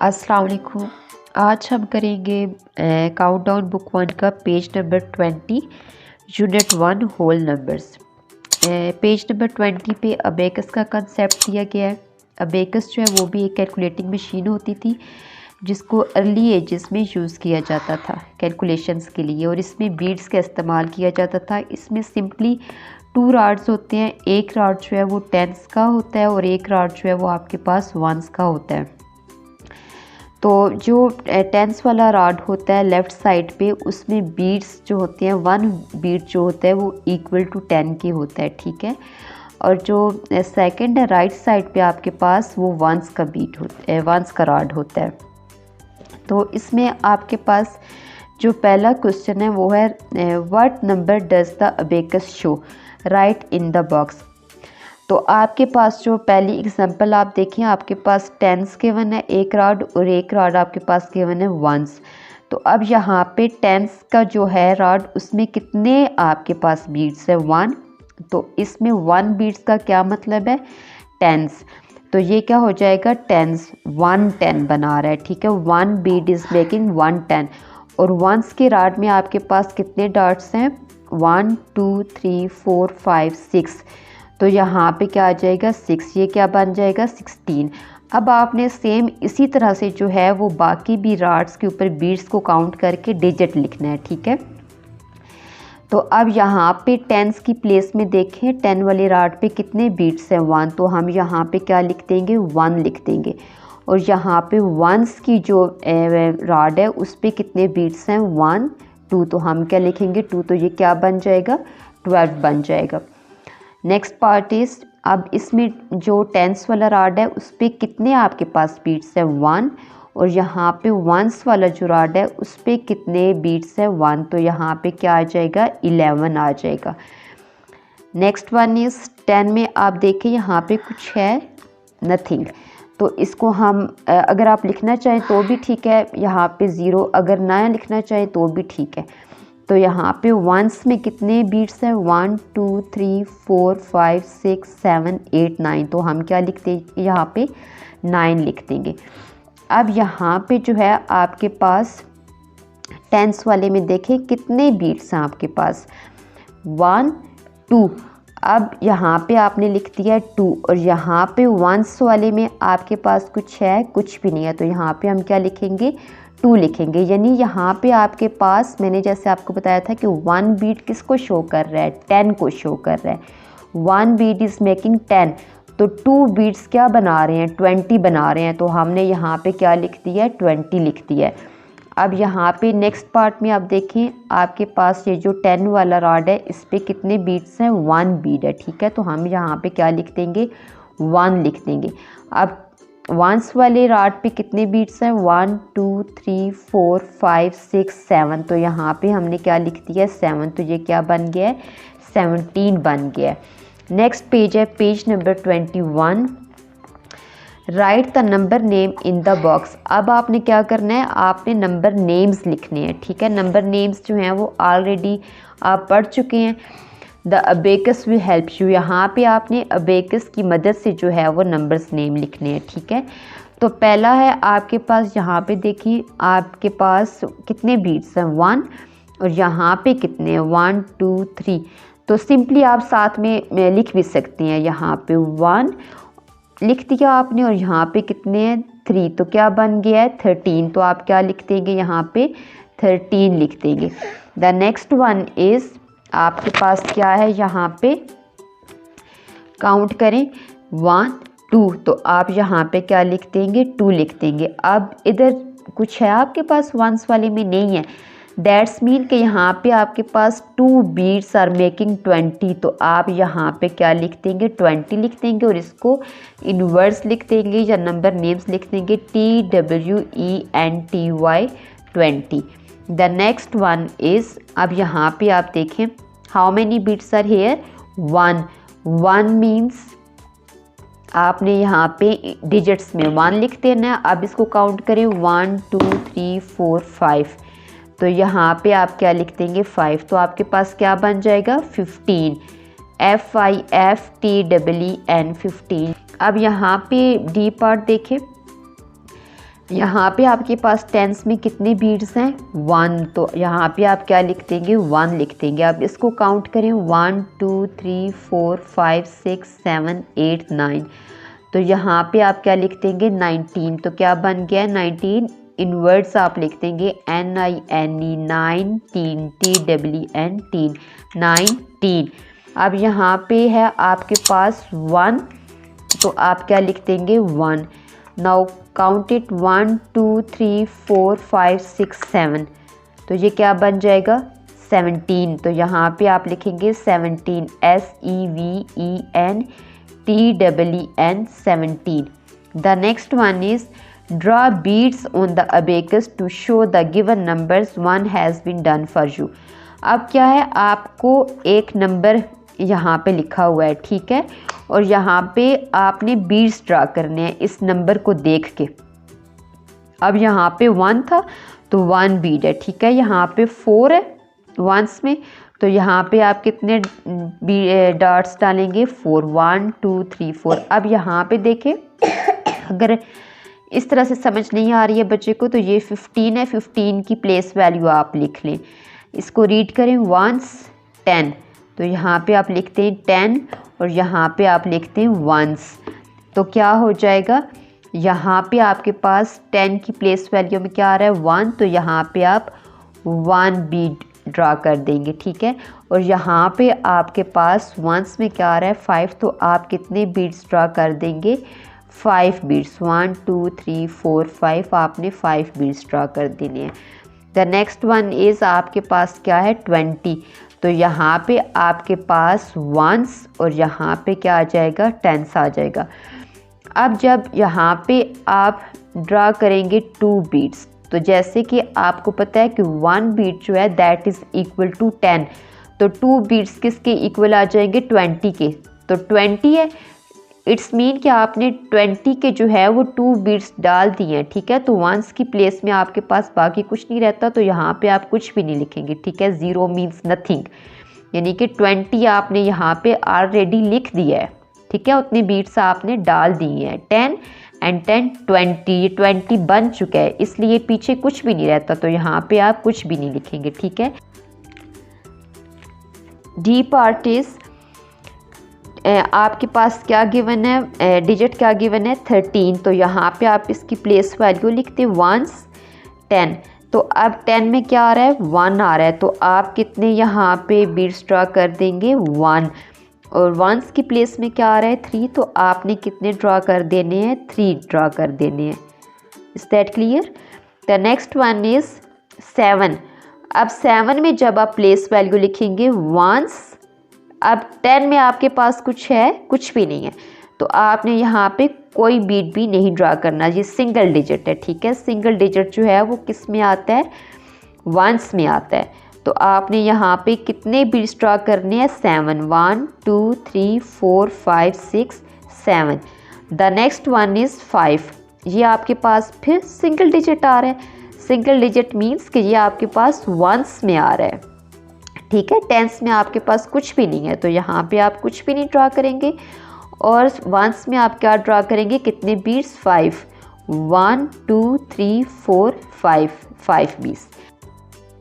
अस्सलाम वालेकुम। आज हम करेंगे काउंटडाउन बुक 1 का page number 20 unit 1 whole numbers. Page number 20 पे अबेकस का कंसेप्ट दिया गया है। अबेकस जो है वो भी एक कैलकुलेटिंग मशीन होती थी जिसको अर्ली एजेस में यूज़ किया जाता था कैलकुलेशंस के लिए, और इसमें बीट्स का इस्तेमाल किया जाता था। इसमें सिंपली 2 रॉड्स होते हैं। एक रॉड जो है वो टेंस का होता है और एक रॉड जो है वो आपके पास वंस का होता है। तो जो टेंस वाला रॉड होता है लेफ़्ट साइड पे, उसमें बीट्स जो होते हैं 1 बीट जो होता है वो इक्वल टू 10 के होता है, ठीक है। और जो सेकंड है राइट साइड पे आपके पास वो वंस का बीट होता है, वंस का रॉड होता है। तो इसमें आपके पास जो पहला क्वेश्चन है वो है what number does the abacus show, right in the box. तो आपके पास जो पहली एग्जांपल आप देखें, आपके पास टेंस गिवन है एक रॉड और एक रॉड आपके पास गिवन है वंस। तो अब यहाँ पे टेंस का जो है रॉड उसमें कितने आपके पास बीट्स है 1। तो इसमें 1 बीट्स का क्या मतलब है, टेंस। तो ये क्या हो जाएगा, टेंस 110 बना रहा है, ठीक है। 1 बीट इज मेकिंग 110। और वंस के रॉड में आपके पास कितने डॉट्स हैं, 1 2 3 4 5 6। तो यहाँ पे क्या आ जाएगा 6, ये क्या बन जाएगा 16। अब आपने सेम इसी तरह से जो है वो बाकी भी रॉड्स के ऊपर बीट्स को काउंट करके डिजिट लिखना है, ठीक है। तो अब यहाँ पे टेंस की प्लेस में देखें 10 वाले रॉड पे कितने बीट्स हैं 1, तो हम यहाँ पे क्या लिख देंगे 1 लिख देंगे। और यहाँ पे वंस की जो रॉड है उस पे कितने बीट्स हैं 1 2, तो हम क्या लिखेंगे 2, तो ये क्या बन जाएगा 12 बन जाएगा। नेक्स्ट पार्ट इज, अब इसमें जो टेंस वाला रॉड है उस पर कितने आपके पास बीट्स है 1, और यहाँ पे वंस वाला जो रॉड है उस पर कितने बीट्स है 1, तो यहाँ पे क्या आ जाएगा 11 आ जाएगा। नेक्स्ट वन इज 10 में आप देखें यहाँ पे कुछ है नथिंग, तो इसको हम अगर आप लिखना चाहें तो भी ठीक है, यहाँ पे 0, अगर ना लिखना चाहें तो भी ठीक है। तो यहाँ पे वंस में कितने बीट्स हैं 1 2 3 4 5 6 7 8 9, तो हम क्या लिखते हैं यहाँ पे 9 लिख देंगे। अब यहाँ पे जो है आपके पास टेंस वाले में देखें कितने बीट्स हैं आपके पास 1 2। अब यहाँ पे आपने लिख दिया 2, और यहाँ पे वंस वाले में आपके पास कुछ है, कुछ भी नहीं है, तो यहाँ पे हम क्या लिखेंगे 2 लिखेंगे। यानी यहाँ पे आपके पास मैंने जैसे आपको बताया था कि 1 बीट किसको शो कर रहा है, 10 को शो कर रहा है। 1 बीट इज़ मेकिंग 10, तो 2 बीट्स क्या बना रहे हैं 20 बना रहे हैं, तो हमने यहाँ पे क्या लिख दिया है 20 लिख दिया है। अब यहाँ पे नेक्स्ट पार्ट में आप देखें आपके पास ये जो 10 वाला रॉड है इस पर कितने बीट्स हैं 1 बीट है, ठीक है। तो हम यहाँ पे क्या लिख देंगे 1 लिख देंगे। अब वंस वाले रॉड पे कितने बीट्स हैं 1 2 3 4 5 6 7, तो यहाँ पे हमने क्या लिख दिया 7, तो ये क्या बन गया है 17 बन गया है। नेक्स्ट पेज है page number 21, right the number name in the box. अब आपने क्या करना है, आपने नंबर नेम्स लिखने हैं, ठीक है। नंबर नेम्स जो हैं वो ऑलरेडी आप पढ़ चुके हैं। The abacus will help you, यहाँ पे आपने अबेकस की मदद से जो है वो नंबर्स नेम लिखने हैं, ठीक है। तो पहला है आपके पास, यहाँ पे देखिए आपके पास कितने बीट्स हैं 1, और यहाँ पे कितने हैं 1 2 3, तो सिंपली आप साथ में लिख भी सकते हैं। यहाँ पे 1 लिख दिया आपने, और यहाँ पे कितने हैं 3, तो क्या बन गया है 13, तो आप क्या लिख देंगे यहाँ पे 13 लिख देंगे। द नेक्स्ट वन इज़ आपके पास क्या है, यहाँ पे काउंट करें 1 2, तो आप यहाँ पे क्या लिख देंगे 2 लिख देंगे। अब इधर कुछ है आपके पास वंस वाले में नहीं है, दैट्स मीन कि यहाँ पे आपके पास 2 बीट्स आर मेकिंग 20, तो आप यहाँ पे क्या लिख देंगे 20 लिख देंगे, और इसको इनवर्स लिख देंगे या नंबर नेम्स लिख देंगे TWENTY 20। The next one is, अब यहाँ पे आप देखें how many beads are here 1 1 means आपने यहाँ पे डिजिट्स में 1 लिख देना है। अब इसको काउंट करें 1 2 3 4 5, तो यहाँ पे आप क्या लिख देंगे 5, तो आपके पास क्या बन जाएगा 15, FIFTEEN 15। अब यहाँ पे डी पार्ट देखें, यहाँ पे आपके पास टेंस में कितने बीट्स हैं 1, तो यहाँ पे आप क्या लिख देंगे 1 लिख देंगे। अब इसको काउंट करें 1 2 3 4 5 6 7 8 9, तो यहाँ पे आप क्या लिख देंगे 19, तो क्या बन गया 19। इनवर्ड्स आप लिख देंगे NINE 19 TWN 19। अब यहाँ पे है आपके पास 1, तो आप क्या लिख देंगे 1। नाउ काउंट इट 1 2 3 4 5 6 7, तो ये क्या बन जाएगा 17, तो यहाँ पे आप लिखेंगे 17 SEVEN TEEN 17। The next one is draw beads on the abacus to show the given numbers, one has been done for you. अब क्या है, आपको एक नंबर यहाँ पे लिखा हुआ है, ठीक है, और यहाँ पे आपने बीट्स ड्रा करने हैं इस नंबर को देख के। अब यहाँ पे 1 था तो 1 बीट है, ठीक है, यहाँ पे 4 है वंस में, तो यहाँ पे आप कितने डॉट्स डालेंगे 4 1 2 3 4। अब यहाँ पे देखें, अगर इस तरह से समझ नहीं आ रही है बच्चे को तो ये 15 है, 15 की प्लेस वैल्यू आप लिख लें। इसको रीड करें 1 10, तो यहाँ पे आप लिखते हैं 10 और यहाँ पे आप लिखते हैं 1s, तो क्या हो जाएगा, यहाँ पे आपके पास 10 की प्लेस वैल्यू में क्या आ रहा है 1, तो यहाँ पे आप 1 बीट ड्रा कर देंगे, ठीक है, और यहाँ पे आपके पास 1s में क्या आ रहा है 5, तो आप कितने बीट्स ड्रा कर देंगे 5 बीट्स, 1 2 3 4 5, आपने 5 बीट्स ड्रा कर देने हैं। द नेक्स्ट वन इज़ आपके पास क्या है 20, तो यहाँ पे आपके पास 1s और यहाँ पे क्या आ जाएगा 10s आ जाएगा। अब जब यहाँ पे आप ड्रा करेंगे 2 बीट्स, तो जैसे कि आपको पता है कि 1 बीट जो है दैट इज़ इक्वल टू 10, तो 2 बीट्स किसके इक्वल आ जाएंगे 20 के, तो 20 है, इट्स मीन कि आपने 20 के जो है वो 2 बीट्स डाल दिए हैं, ठीक है, तो 1s की प्लेस में आपके पास बाकी कुछ नहीं रहता, तो यहाँ पे आप कुछ भी नहीं लिखेंगे, ठीक है, 0 मीन्स नथिंग, यानी कि 20 आपने यहाँ पे ऑलरेडी लिख दिया है, ठीक है, उतनी बीट्स आपने डाल दी हैं, 10 एंड 10 20, ये 20 बन चुका है, इसलिए पीछे कुछ भी नहीं रहता, तो यहाँ पे आप कुछ भी नहीं लिखेंगे, ठीक है। डी पार्ट इज आपके पास क्या गिवन है, डिजिट क्या गिवन है 13, तो यहाँ पे आप इसकी प्लेस वैल्यू लिखते हैं 1s 10, तो अब 10 में क्या आ रहा है 1 आ रहा है, तो आप कितने यहाँ पे बीट्स ड्रा कर देंगे 1, और 1s की प्लेस में क्या आ रहा है 3, तो आपने कितने ड्रा कर देने हैं 3 ड्रा कर देने हैं। Is that clear. The next one is 7। अब 7 में जब आप प्लेस वैल्यू लिखेंगे 1s, अब 10 में आपके पास कुछ है, कुछ भी नहीं है, तो आपने यहाँ पे कोई बीट भी नहीं ड्रा करना, ये सिंगल डिजिट है, ठीक है, सिंगल डिजिट जो है वो किस में आता है 1s में आता है, तो आपने यहाँ पे कितने बीट्स ड्रा करने हैं 7 1 2 3 4 5 6 7। द नेक्स्ट वन इज़ 5, ये आपके पास फिर सिंगल डिजिट आ रहा है, सिंगल डिजिट मीन्स कि ये आपके पास 1s में आ रहा है, ठीक है, 10s में आपके पास कुछ भी नहीं है, तो यहाँ पे आप कुछ भी नहीं ड्रा करेंगे, और 1s में आप क्या ड्रा करेंगे, कितने बीट्स 5 1 2 3 4 5 बीट्स।